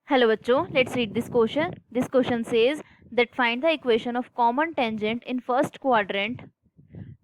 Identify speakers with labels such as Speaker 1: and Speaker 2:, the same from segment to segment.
Speaker 1: Hello बच्चों, let's read this question. This question says that find the equation of common tangent in first quadrant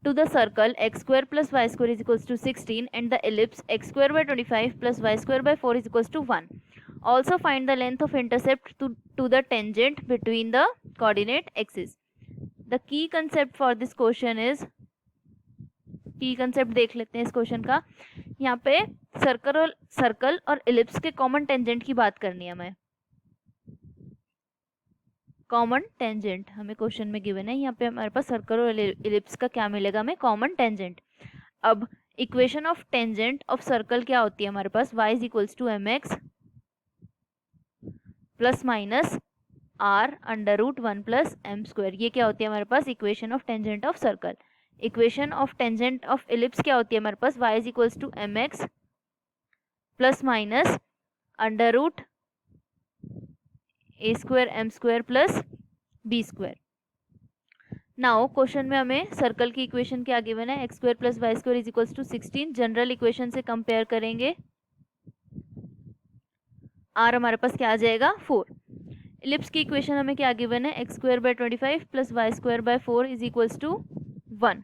Speaker 1: to the circle x square plus y square is equals to 16 and the ellipse x square by 25 plus y square by 4 is equals to 1. Also find the length of intercept to the tangent between the coordinate axes. The key concept for this question is, की concept देख लेते हैं इस question का. यहाँ पे circle और ellipse के कॉमन टेंजेंट की बात करनी है हमें. कॉमन टेंजेंट हमें क्वेश्चन में गिवन है. यहाँ पे हमारे पास सर्कल और इलिप्स का क्या मिलेगा हमें? Common tangent. अब equation of tangent of circle क्या होती है हमारे पास? y is equals to M x plus minus R under root 1 plus M square. ये क्या होती है हमारे पास? Equation of tangent of circle. Equation of tangent of ellipse क्या होती है हमारे पास? y is equals to M x plus minus under root A square M square plus B square. Now question में हमें सर्कल की इक्वेशन क्या given है? X square plus y square is equals to 16. General equation से compare करेंगे. R हमारे पास क्या आ जाएगा? 4. इलिप्स की इक्वेशन हमें क्या गिवन है? X square by 25 plus y square by 4 is equals to 1.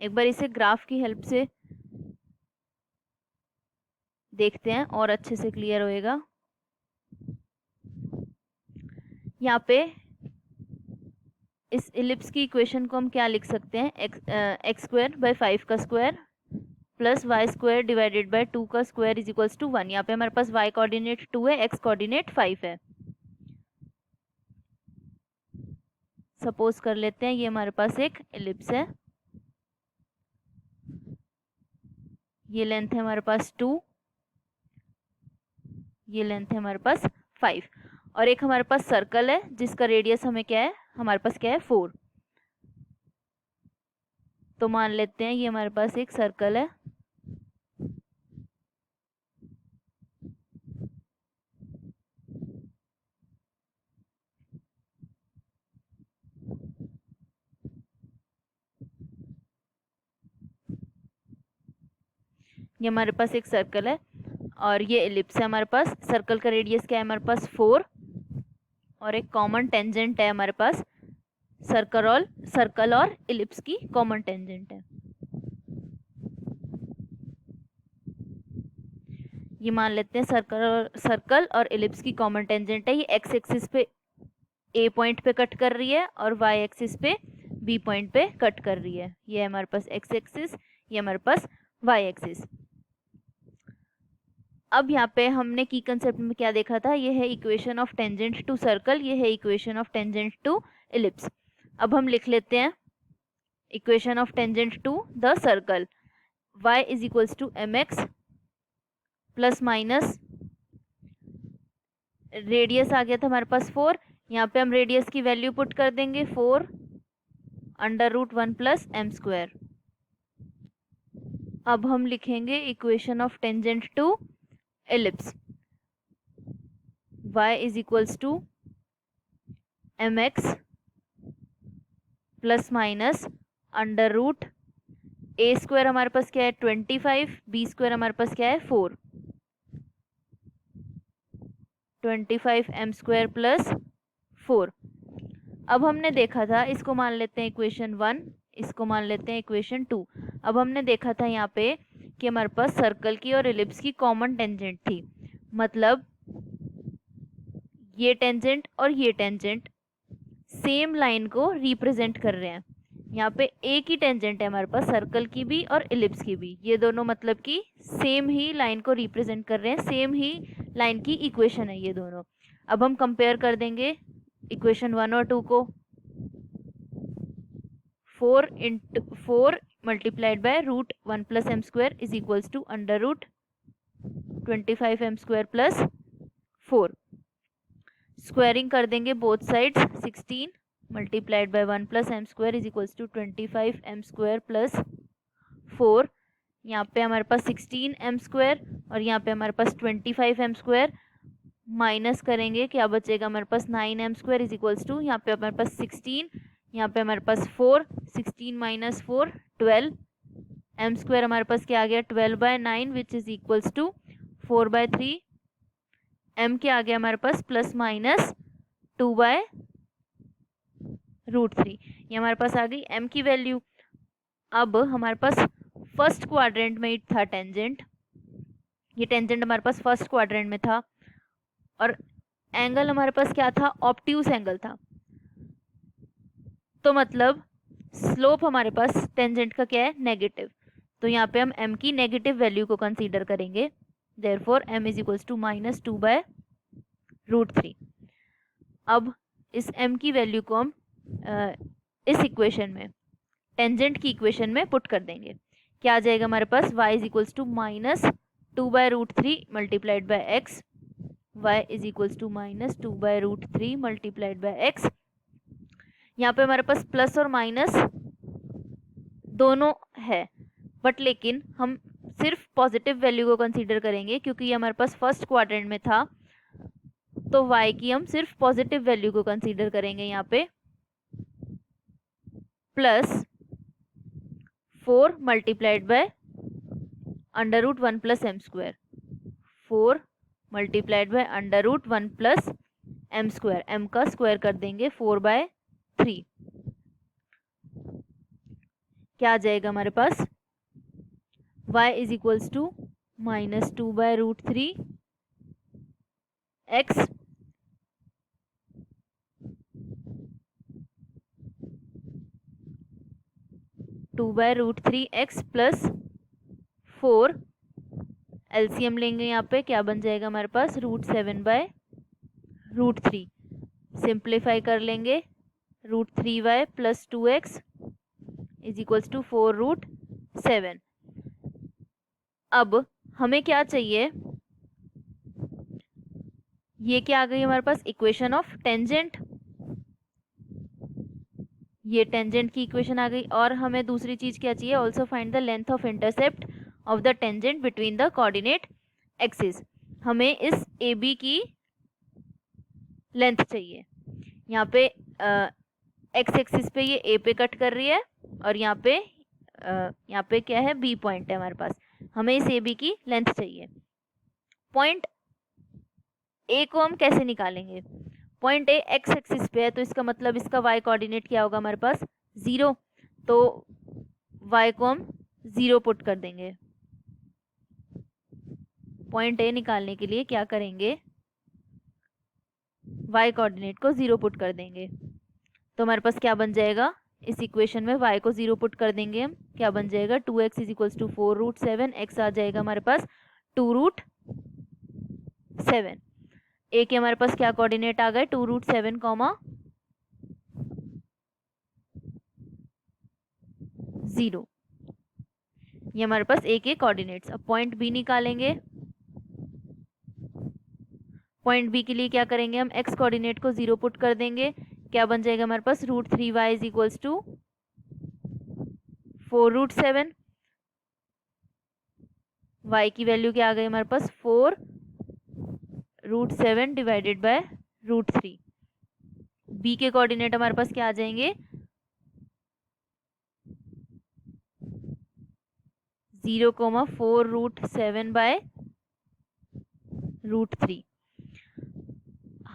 Speaker 1: एक बार इसे ग्राफ की हेल्प से देखते हैं और अच्छे से क्लियर होएगा. यहाँ पे इस इलिप्स की इक्वेशन को हम क्या लिख सकते हैं? एक्स स्क्वायर बाय 5 का square plus y square divided by 2 का स्क्वायर इज इक्वल्स टू 1. यहाँ पे हमारे पास y कोऑर्डिनेट 2 है, x कोऑर्डिनेट 5 है. सपोज कर लेते हैं ये हमारे पास एक इलिप्स है. ये लेंथ है हमारे पास 2, ये लेंथ है हमारे पास 5 और एक हमारे पास सर्कल है जिसका रेडियस हमें क्या है? हमारे पास क्या है? 4. तो मान लेते हैं ये हमारे पास एक सर्कल है. ये हमारे पास एक सर्कल है और ये इलिप्स है हमारे पास. सर्कल का रेडियस क्या है हमारे पास? 4 और एक कॉमन टेंजेंट है हमारे पास. सर्कल और इलिप्स की कॉमन टेंजेंट है. ये मान लेते हैं सर्कल और इलिप्स की कॉमन टेंजेंट है. ये एक्स एक्सिस पे ए पॉइंट पे कट कर रही है और वाई एक्सिस पे बी पॉइंट पे कट कर रही है. ये है हमारे पास एक्स एक्सिस, ये हमारे पास वाई एक्सिस. अब यहाँ पे हमने की कंसेप्ट में क्या देखा था? ये है equation of tangent to circle, ये है equation of tangent to ellipse. अब हम लिख लेते हैं equation of tangent to the circle. y is equals to M x plus minus radius आ गया था हमारे पास 4. यहाँ पे हम रेडियस की वैल्यू पुट कर देंगे 4 under root 1 plus M square. अब हम लिखेंगे equation of tangent to ellipse. y is equals to M x plus minus under root A square हमारे पास क्या है? 25. बी स्क्वायर हमारे पास क्या है? 4. 25 एम स्क्वायर प्लस 4. अब हमने देखा था, इसको मान लेते हैं इक्वेशन 1, इसको मान लेते हैं इक्वेशन 2. अब हमने देखा था यहाँ पे कि हमारे पास सर्कल की और इलिप्स की कॉमन टेंजेंट थी. मतलब ये टेंजेंट और ये टेंजेंट सेम लाइन को रिप्रेजेंट कर रहे हैं. यहाँ पे एक ही टेंजेंट है हमारे पास, सर्कल की भी और इलिप्स की भी. ये दोनों मतलब कि सेम ही लाइन को रिप्रेजेंट कर रहे हैं, सेम ही लाइन की इक्वेशन है ये दोनों. अब हम कंपेयर कर देंगे इक्वेशन 1 और 2 को. 4 multiplied by root 1 plus M square is equals to under root 25 m square plus 4. Squaring कर देंगे both sides. 16 multiplied by 1 plus M square is equals to 25 m square plus 4. यहाँ पे हमारे पास 16 एम स्क्वायर और यहाँ पे हमारे पास 25 एम स्क्वायर. माइनस करेंगे क्या बचेगा हमारे पास? 9 m square is equals to, यहाँ पे हमारे पास 16, यहाँ पे हमारे पास 4. 16 माइनस 4 12. एम स्क्वायर हमारे पास क्या आ गया? 12 by 9 which is equals to 4/3, m क्या आ गया हमारे पास प्लस माइनस 2/√3, ये हमारे पास आ गई m की वैल्यू। अब हमारे पास फर्स्ट क्वाड्रेंट में था टेंजेंट, ये टेंजेंट हमारे पास फर्स्ट क्वाड्रेंट में था और एंगल हमारे पास क्या था, ऑब्ट्यूस एंगल था। तो मतलब स्लोप हमारे पास टेंजेंट का क्या है, नेगेटिव। तो यहाँ पे हम m की नेगेटिव वैल्यू को कंसीडर करेंगे, therefore m is equals to minus 2/√3। अब इस m की वैल्यू को हम इस इक्वेशन में, टेंजेंट की इक्वेशन में पुट कर देंगे। क्या आ जाएगा हमारे पास, y is equals to minus 2/√3 multiplied by x, y is equals to minus 2/√3 multiplied by x। यहाँ पे हमारे पास प्लस और माइनस दोनों है, बट लेकिन हम सिर्फ पॉजिटिव वैल्यू को कंसीडर करेंगे क्योंकि ये हमारे पास फर्स्ट क्वाड्रेंट में था। तो y की हम सिर्फ पॉजिटिव वैल्यू को कंसीडर करेंगे यहाँ पे, plus 4 multiplied by √1 plus m², 4 multiplied by √1 plus m², m का स्क्वायर कर देंगे 4/3। क्या आ जाएगा हमारे पास, y is equals to minus 2/√3 x plus 4, LCM लेंगे यहाँ पे, क्या बन जाएगा हमारे पास, √7/√3। सिंप्लीफाई कर लेंगे, √3y plus 2x is equals to 4√7। अब हमें क्या चाहिए, ये क्या आ गई हमारे पास, इक्वेशन ऑफ टेंजेंट, ये टेंजेंट की इक्वेशन आ गई। और हमें दूसरी चीज क्या चाहिए, also find the length of intercept of the tangent between the coordinate axis. हमें इस ए बी की लेंथ चाहिए। यहाँ पे एक्स एक्सिस पे ये ए पे कट कर रही है और यहाँ पे क्या है, बी पॉइंट है हमारे पास। हमें इस ए बी की लेंथ चाहिए। पॉइंट ए को हम कैसे निकालेंगे, पॉइंट ए एक्स एक्सिस पे है तो इसका मतलब इसका वाई कोऑर्डिनेट क्या होगा हमारे पास, 0। तो वाई को हम 0 पुट कर देंगे। पॉइंट ए निकालने के लिए क्या करेंगे, वाई कोऑर्डिनेट को 0 पुट कर देंगे। तो हमारे पास क्या बन जाएगा, इस इक्वेशन में y को 0 पुट कर देंगे हम, क्या बन जाएगा, 2x is equals to 4√7, x आ जाएगा हमारे पास 2√7। ए के हमारे पास क्या कोऑर्डिनेट आ गए, 2√7, 0। ये हमारे पास ए के कोऑर्डिनेट्स। अब पॉइंट बी निकालेंगे। पॉइंट बी के लिए क्या करेंगे, हम एक्स कोऑर्डिनेट को 0 पुट कर देंगे, क्या बन जाएगा हमारे पास, √3y is equals to 4√7। y की वैल्यू क्या आ गई हमारे पास, 4√7 डिवाइडेड बाय √3। b के कोऑर्डिनेट हमारे पास क्या आ जाएंगे, 0,4√7 बाय √3।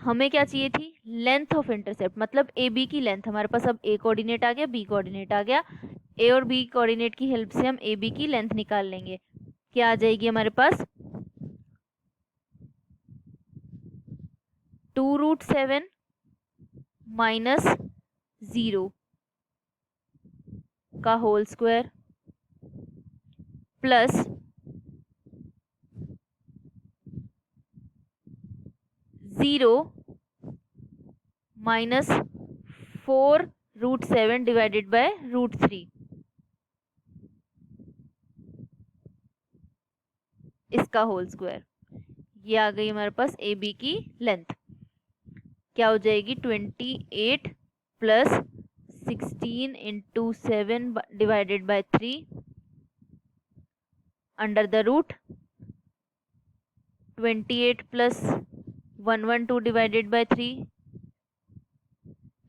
Speaker 1: हमें क्या चाहिए थी, लेंथ ऑफ इंटरसेप्ट, मतलब ए बी की लेंथ। हमारे पास अब ए कोऑर्डिनेट आ गया, बी कोऑर्डिनेट आ गया। ए और बी कोऑर्डिनेट की हेल्प से हम ए बी की लेंथ निकाल लेंगे। क्या आ जाएगी हमारे पास, 2√7 माइनस 0 का whole square plus 0 minus 4√7 divided by √3, इसका होल स्क्वायर। ये आ गई हमारे पास ए बी की लेंथ। क्या हो जाएगी, 28 plus 16 into 7 divided by 3 under the root 28 plus 112 divided by 3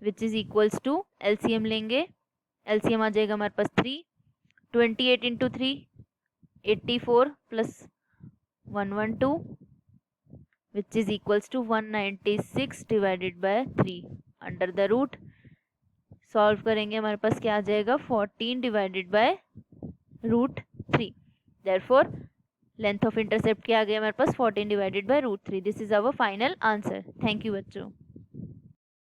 Speaker 1: which is equals to, LCM लेंगे, एलसीएम आ जाएगा हमारे पास 3, 28 into 3 84 plus 112 which is equals to 196 divided by 3 under the root solve करेंगे हमारे पास क्या आ जाएगा 14 divided by root 3. Therefore length of intercept क्या आ गया हमारे पास 14 divided by root 3. This is our final answer. Thank you बच्चों.